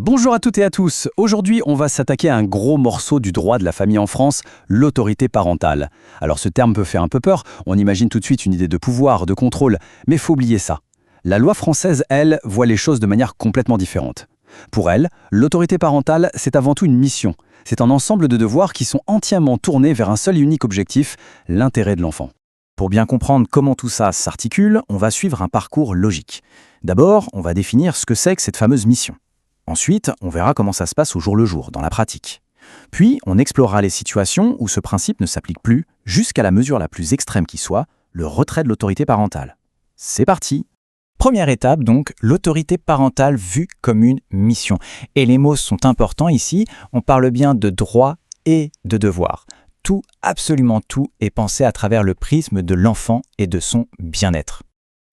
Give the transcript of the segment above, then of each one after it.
Bonjour à toutes et à tous. Aujourd'hui, on va s'attaquer à un gros morceau du droit de la famille en France, l'autorité parentale. Alors ce terme peut faire un peu peur, on imagine tout de suite une idée de pouvoir, de contrôle, mais faut oublier ça. La loi française, elle, voit les choses de manière complètement différente. Pour elle, l'autorité parentale, c'est avant tout une mission. C'est un ensemble de devoirs qui sont entièrement tournés vers un seul et unique objectif, l'intérêt de l'enfant. Pour bien comprendre comment tout ça s'articule, on va suivre un parcours logique. D'abord, on va définir ce que c'est que cette fameuse mission. Ensuite, on verra comment ça se passe au jour le jour, dans la pratique. Puis, on explorera les situations où ce principe ne s'applique plus, jusqu'à la mesure la plus extrême qui soit, le retrait de l'autorité parentale. C'est parti! Première étape donc, l'autorité parentale vue comme une mission. Et les mots sont importants ici, on parle bien de droit et de devoir. Tout, absolument tout, est pensé à travers le prisme de l'enfant et de son bien-être.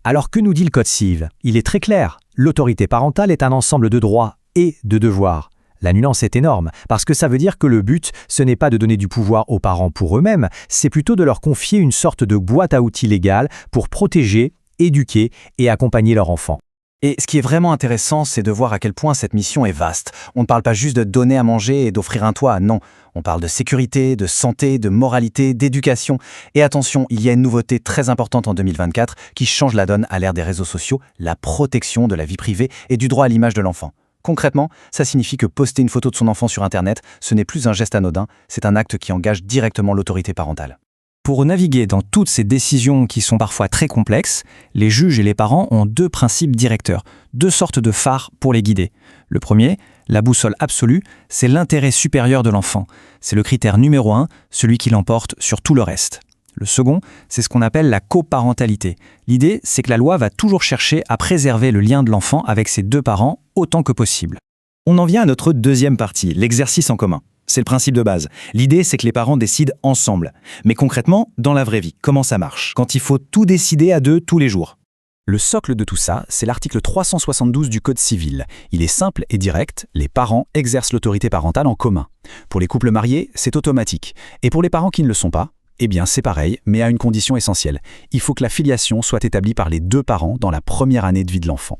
Alors que nous dit le Code civil? Il est très clair, l'autorité parentale est un ensemble de droits et de devoirs. La nuance est énorme, parce que ça veut dire que le but, ce n'est pas de donner du pouvoir aux parents pour eux-mêmes, c'est plutôt de leur confier une sorte de boîte à outils légale pour protéger, éduquer et accompagner leur enfant. Et ce qui est vraiment intéressant, c'est de voir à quel point cette mission est vaste. On ne parle pas juste de donner à manger et d'offrir un toit, non. On parle de sécurité, de santé, de moralité, d'éducation. Et attention, il y a une nouveauté très importante en 2024 qui change la donne à l'ère des réseaux sociaux, la protection de la vie privée et du droit à l'image de l'enfant. Concrètement, ça signifie que poster une photo de son enfant sur Internet, ce n'est plus un geste anodin, c'est un acte qui engage directement l'autorité parentale. Pour naviguer dans toutes ces décisions qui sont parfois très complexes, les juges et les parents ont deux principes directeurs, deux sortes de phares pour les guider. Le premier, la boussole absolue, c'est l'intérêt supérieur de l'enfant. C'est le critère numéro 1, celui qui l'emporte sur tout le reste. Le second, c'est ce qu'on appelle la coparentalité. L'idée, c'est que la loi va toujours chercher à préserver le lien de l'enfant avec ses deux parents autant que possible. On en vient à notre deuxième partie, l'exercice en commun. C'est le principe de base. L'idée, c'est que les parents décident ensemble. Mais concrètement, dans la vraie vie, comment ça marche? Quand il faut tout décider à deux tous les jours. Le socle de tout ça, c'est l'article 372 du Code civil. Il est simple et direct, les parents exercent l'autorité parentale en commun. Pour les couples mariés, c'est automatique. Et pour les parents qui ne le sont pas, eh bien c'est pareil, mais à une condition essentielle. Il faut que la filiation soit établie par les deux parents dans la première année de vie de l'enfant.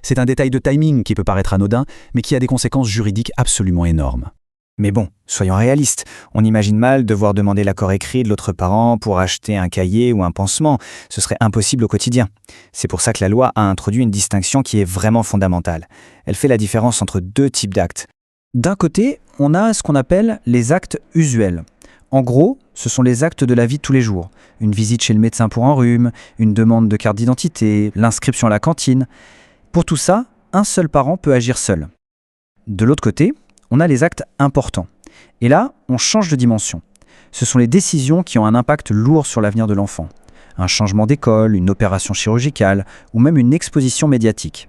C'est un détail de timing qui peut paraître anodin, mais qui a des conséquences juridiques absolument énormes. Mais bon, soyons réalistes, on imagine mal devoir demander l'accord écrit de l'autre parent pour acheter un cahier ou un pansement. Ce serait impossible au quotidien. C'est pour ça que la loi a introduit une distinction qui est vraiment fondamentale. Elle fait la différence entre deux types d'actes. D'un côté, on a ce qu'on appelle les actes usuels. En gros, ce sont les actes de la vie de tous les jours. Une visite chez le médecin pour un rhume, une demande de carte d'identité, l'inscription à la cantine. Pour tout ça, un seul parent peut agir seul. De l'autre côté, on a les actes importants. Et là, on change de dimension. Ce sont les décisions qui ont un impact lourd sur l'avenir de l'enfant. Un changement d'école, une opération chirurgicale ou même une exposition médiatique.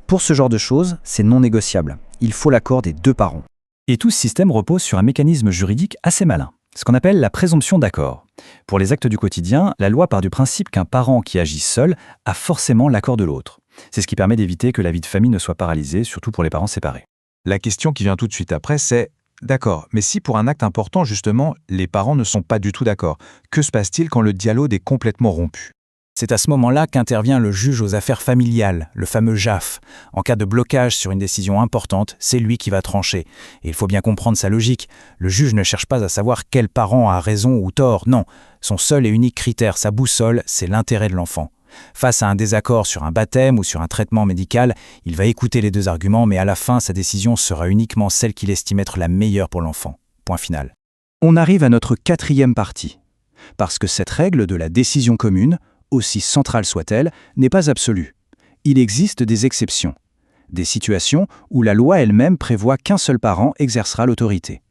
Pour ce genre de choses, c'est non négociable. Il faut l'accord des deux parents. Et tout ce système repose sur un mécanisme juridique assez malin, ce qu'on appelle la présomption d'accord. Pour les actes du quotidien, la loi part du principe qu'un parent qui agit seul a forcément l'accord de l'autre. C'est ce qui permet d'éviter que la vie de famille ne soit paralysée, surtout pour les parents séparés. La question qui vient tout de suite après, c'est « D'accord, mais si pour un acte important, justement, les parents ne sont pas du tout d'accord, que se passe-t-il quand le dialogue est complètement rompu ?» C'est à ce moment-là qu'intervient le juge aux affaires familiales, le fameux JAF. En cas de blocage sur une décision importante, c'est lui qui va trancher. Et il faut bien comprendre sa logique. Le juge ne cherche pas à savoir quel parent a raison ou tort, non. Son seul et unique critère, sa boussole, c'est l'intérêt de l'enfant. Face à un désaccord sur un baptême ou sur un traitement médical, il va écouter les deux arguments, mais à la fin, sa décision sera uniquement celle qu'il estime être la meilleure pour l'enfant. Point final. On arrive à notre quatrième partie. Parce que cette règle de la décision commune, aussi centrale soit-elle, n'est pas absolue. Il existe des exceptions. Des situations où la loi elle-même prévoit qu'un seul parent exercera l'autorité.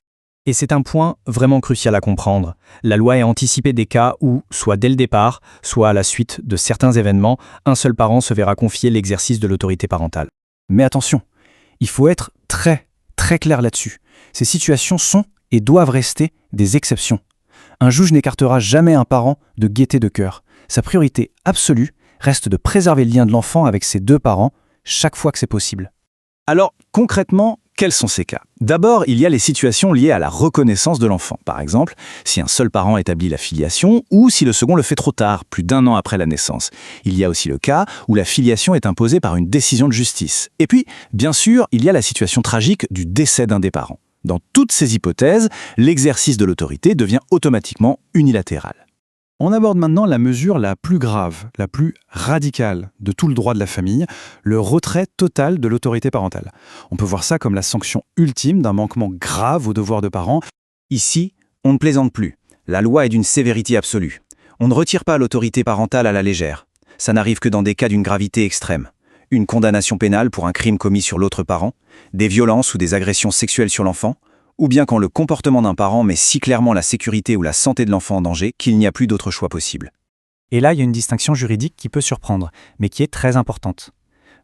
Et c'est un point vraiment crucial à comprendre. La loi a anticipé des cas où, soit dès le départ, soit à la suite de certains événements, un seul parent se verra confier l'exercice de l'autorité parentale. Mais attention, il faut être très, très clair là-dessus. Ces situations sont et doivent rester des exceptions. Un juge n'écartera jamais un parent de gaieté de cœur. Sa priorité absolue reste de préserver le lien de l'enfant avec ses deux parents chaque fois que c'est possible. Alors, concrètement, quels sont ces cas? D'abord, il y a les situations liées à la reconnaissance de l'enfant. Par exemple, si un seul parent établit la filiation ou si le second le fait trop tard, plus d'1 an après la naissance. Il y a aussi le cas où la filiation est imposée par une décision de justice. Et puis, bien sûr, il y a la situation tragique du décès d'un des parents. Dans toutes ces hypothèses, l'exercice de l'autorité devient automatiquement unilatéral. On aborde maintenant la mesure la plus grave, la plus radicale de tout le droit de la famille, le retrait total de l'autorité parentale. On peut voir ça comme la sanction ultime d'un manquement grave aux devoirs de parents. Ici, on ne plaisante plus. La loi est d'une sévérité absolue. On ne retire pas l'autorité parentale à la légère. Ça n'arrive que dans des cas d'une gravité extrême. Une condamnation pénale pour un crime commis sur l'autre parent, des violences ou des agressions sexuelles sur l'enfant, ou bien quand le comportement d'un parent met si clairement la sécurité ou la santé de l'enfant en danger qu'il n'y a plus d'autre choix possible. Et là, il y a une distinction juridique qui peut surprendre, mais qui est très importante.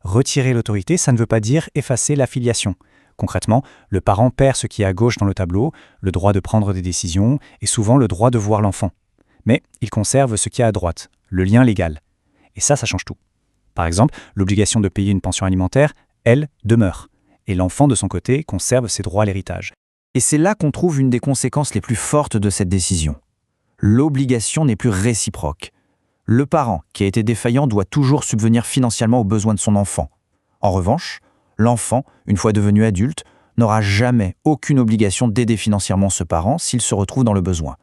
Retirer l'autorité, ça ne veut pas dire effacer la filiation. Concrètement, le parent perd ce qui est à gauche dans le tableau, le droit de prendre des décisions et souvent le droit de voir l'enfant. Mais il conserve ce qui est à droite, le lien légal. Et ça change tout. Par exemple, l'obligation de payer une pension alimentaire, elle, demeure. Et l'enfant, de son côté, conserve ses droits à l'héritage. Et c'est là qu'on trouve une des conséquences les plus fortes de cette décision. L'obligation n'est plus réciproque. Le parent qui a été défaillant doit toujours subvenir financièrement aux besoins de son enfant. En revanche, l'enfant, une fois devenu adulte, n'aura jamais aucune obligation d'aider financièrement ce parent s'il se retrouve dans le besoin.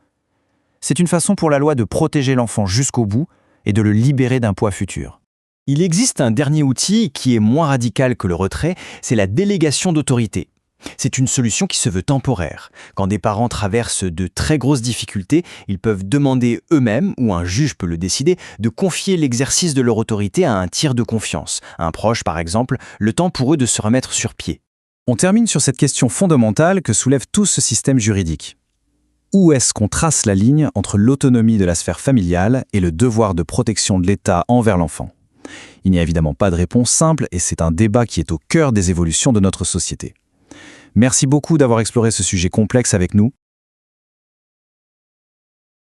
C'est une façon pour la loi de protéger l'enfant jusqu'au bout et de le libérer d'un poids futur. Il existe un dernier outil qui est moins radical que le retrait, c'est la délégation d'autorité. C'est une solution qui se veut temporaire. Quand des parents traversent de très grosses difficultés, ils peuvent demander eux-mêmes, ou un juge peut le décider, de confier l'exercice de leur autorité à un tiers de confiance, un proche par exemple, le temps pour eux de se remettre sur pied. On termine sur cette question fondamentale que soulève tout ce système juridique. Où est-ce qu'on trace la ligne entre l'autonomie de la sphère familiale et le devoir de protection de l'État envers l'enfant? Il n'y a évidemment pas de réponse simple et c'est un débat qui est au cœur des évolutions de notre société. Merci beaucoup d'avoir exploré ce sujet complexe avec nous.